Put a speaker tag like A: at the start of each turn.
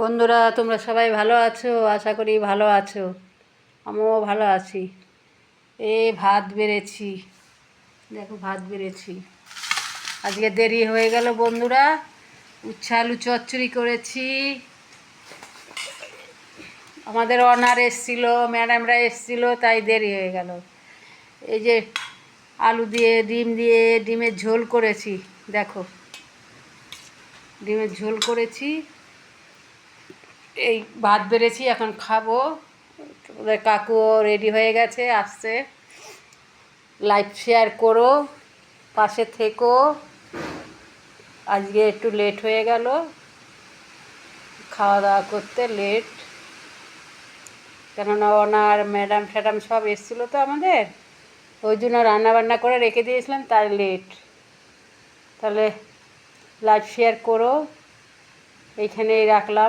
A: বন্ধুরা, তোমরা সবাই ভালো আছো? আশা করি ভালো আছো। আমিও ভালো আছি। ভাত বেড়েছি, দেখো ভাত বেড়েছি। আজকে দেরি হয়ে গেল বন্ধুরা। উচ্ছে আলু চচ্চড়ি করেছি। আমাদের অনার এসছিল, ম্যাডামরা এসছিল, তাই দেরি হয়ে গেল। এই যে আলু দিয়ে ডিমের ঝোল করেছি, দেখো ডিমের ঝোল করেছি। এই ভাত বেড়েছি, এখন খাবো। ওদের কাকুও রেডি হয়ে গেছে, আসছে। লাইভ শেয়ার করো, পাশে থেকো। আজকে একটু লেট হয়ে গেল, খাওয়া দাওয়া করতে লেট, কেননা ওনার ম্যাডাম ফ্যাডাম সব এসেছিলো তো আমাদের, ওই জন্য রান্নাবান্না করে রেখে দিয়েছিলাম, তাই লেট। তাহলে লাইভ শেয়ার করো, এইখানেই রাখলাম।